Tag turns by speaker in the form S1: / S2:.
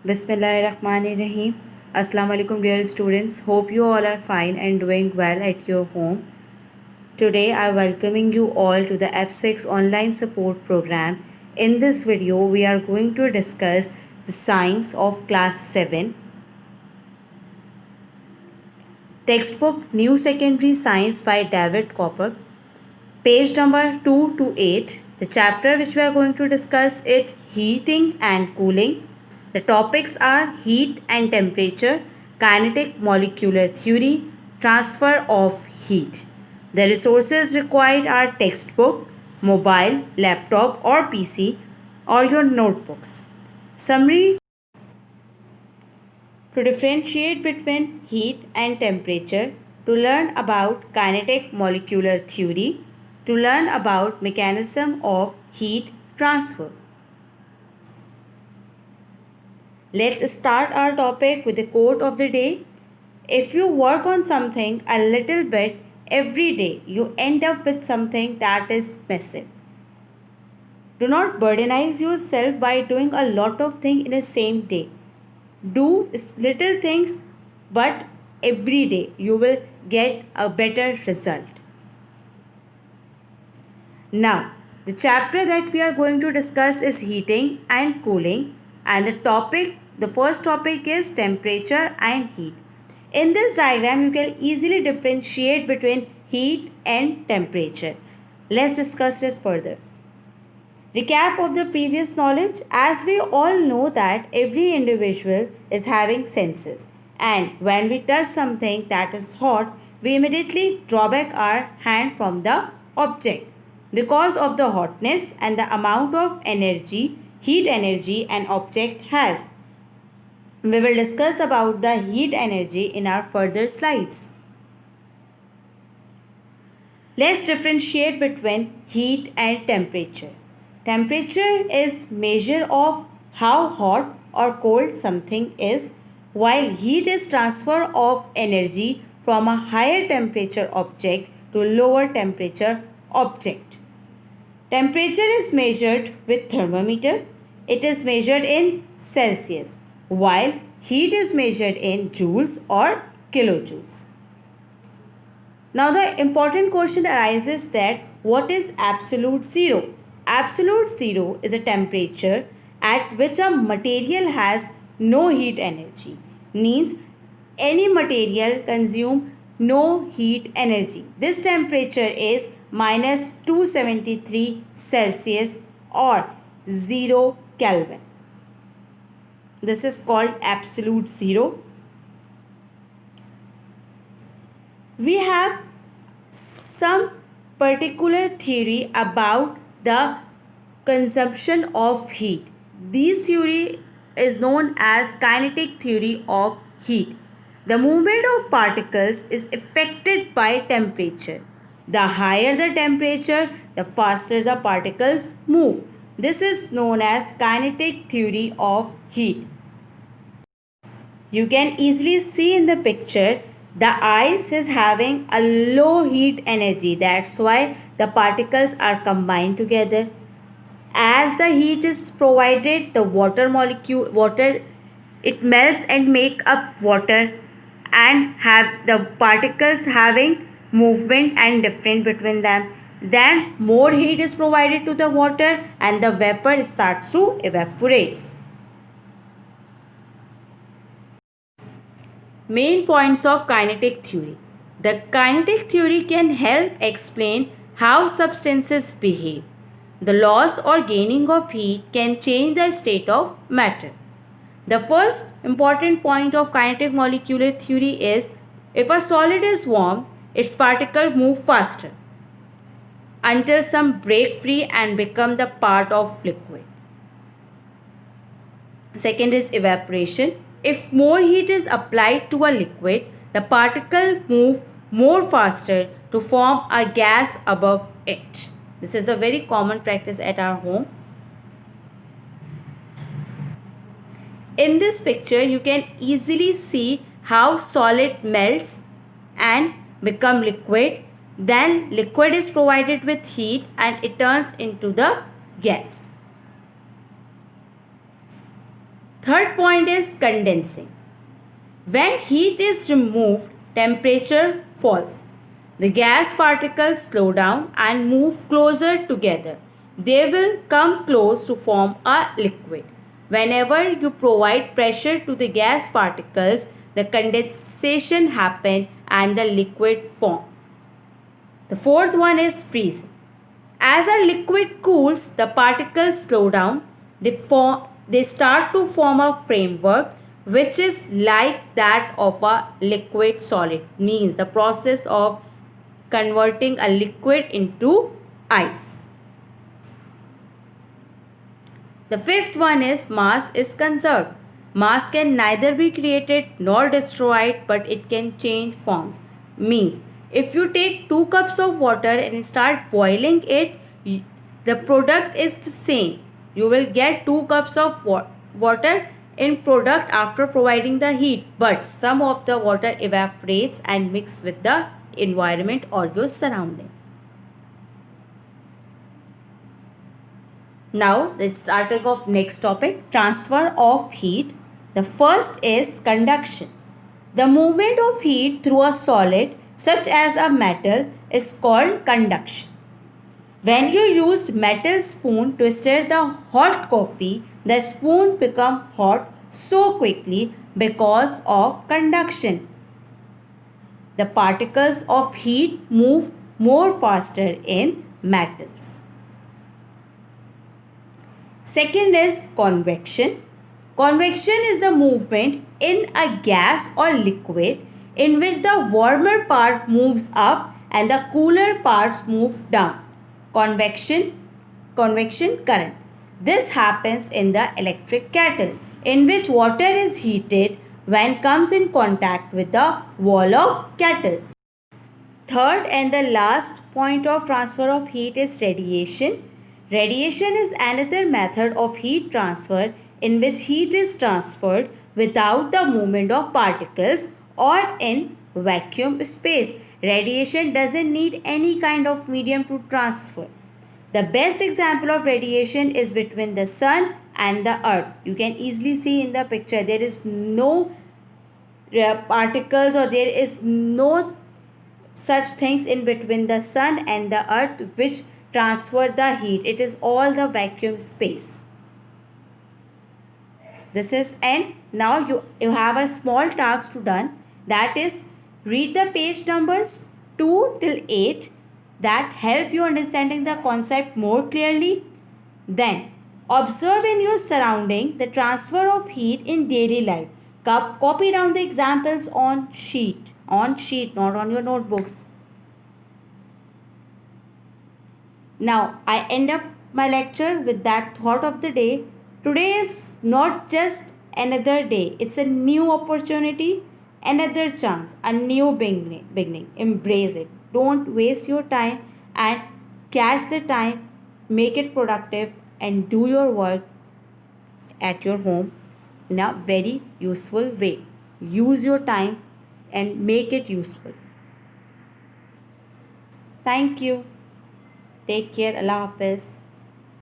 S1: Bismillahirrahmanirrahim. Assalamu alaikum dear students. Hope you all are fine and doing well at your home. Today I am welcoming you all to the F6 online support program. In this video we are going to discuss the science of class 7. Textbook New Secondary Science by David Copper. Page number 2 to 8. The chapter which we are going to discuss is heating and cooling. The topics are heat and temperature, kinetic molecular theory, transfer of heat. The resources required are textbook, mobile, laptop or PC or your notebooks. Summary: to differentiate between heat and temperature, to learn about kinetic molecular theory, to learn about mechanism of heat transfer. Let's start our topic with the quote of the day. If you work on something a little bit every day, you end up with something that is massive. Do not burdenize yourself by doing a lot of things in the same day. Do little things, but every day you will get a better result. Now, the chapter that we are going to discuss is heating and cooling, and the first topic is temperature and heat. In this diagram, you can easily differentiate between heat and temperature. Let's discuss this further. Recap of the previous knowledge. As we all know that every individual is having senses, and when we touch something that is hot, we immediately draw back our hand from the object because of the hotness and the amount of heat energy an object has. We will discuss about the heat energy in our further slides. Let's differentiate between heat and temperature. Temperature is measure of how hot or cold something is, while heat is transfer of energy from a higher temperature object to lower temperature object. Temperature is measured with thermometer. It is measured in Celsius, while heat is measured in joules or kilojoules. Now the important question arises that what is absolute zero? Absolute zero is a temperature at which a material has no heat energy. Means any material consume no heat energy. This temperature is minus 273 Celsius or 0 Kelvin. This is called absolute zero. We have some particular theory about the consumption of heat. This theory is known as kinetic theory of heat. The movement of particles is affected by temperature. The higher the temperature, the faster the particles move. This is known as kinetic theory of heat. You can easily see in the picture the ice is having a low heat energy. That's why the particles are combined together. As the heat is provided, the water it melts and make up water and have the particles having movement and difference between them. Then more heat is provided to the water and the vapor starts to evaporate. Main points of kinetic theory. The kinetic theory can help explain how substances behave. The loss or gaining of heat can change the state of matter. The first important point of kinetic molecular theory is if a solid is warm, its particles move faster until some break free and become the part of liquid. Second is evaporation. If more heat is applied to a liquid, the particles move more faster to form a gas above it. This is a very common practice at our home. In this picture, you can easily see how solid melts and become liquid. Then liquid is provided with heat and it turns into the gas. Third point is condensing. When heat is removed, temperature falls. The gas particles slow down and move closer together. They will come close to form a liquid. Whenever you provide pressure to the gas particles, the condensation happens and the liquid forms. The fourth one is freezing. As a liquid cools, the particles slow down. They start to form a framework which is like that of a liquid solid. Means the process of converting a liquid into ice. The fifth one is mass is conserved. Mass can neither be created nor destroyed, but it can change forms. Means if you take 2 cups of water and start boiling it, the product is the same. You will get 2 cups of water in product after providing the heat, but some of the water evaporates and mix with the environment or your surrounding. Now, the starting of next topic, transfer of heat. The first is conduction. The movement of heat through a solid such as a metal is called conduction. When you use metal spoon to stir the hot coffee, the spoon becomes hot so quickly because of conduction. The particles of heat move more faster in metals. Second is convection. Convection is the movement in a gas or liquid in which the warmer part moves up and the cooler parts move down. Convection current. This happens in the electric kettle in which water is heated when comes in contact with the wall of kettle. Third and the last point of transfer of heat is radiation. Radiation is another method of heat transfer in which heat is transferred without the movement of particles or in vacuum space. Radiation doesn't need any kind of medium to transfer. The best example of radiation is between the sun and the earth. You can easily see in the picture there is no particles or there is no such things in between the sun and the earth which transfer the heat. It is all the vacuum space. This is end. Now you have a small task to done, that is read the page numbers 2 till 8 that help you understanding the concept more clearly. Then observe in your surrounding the transfer of heat in daily life. Copy down the examples on sheet, not on your notebooks. Now I end up my lecture with that thought of the day. Today is not just another day, it's a new opportunity, another chance, a new beginning. Embrace it. Don't waste your time and catch the time, make it productive and do your work at your home in a very useful way. Use your time and make it useful. Thank you. Take care. Allah Hafiz.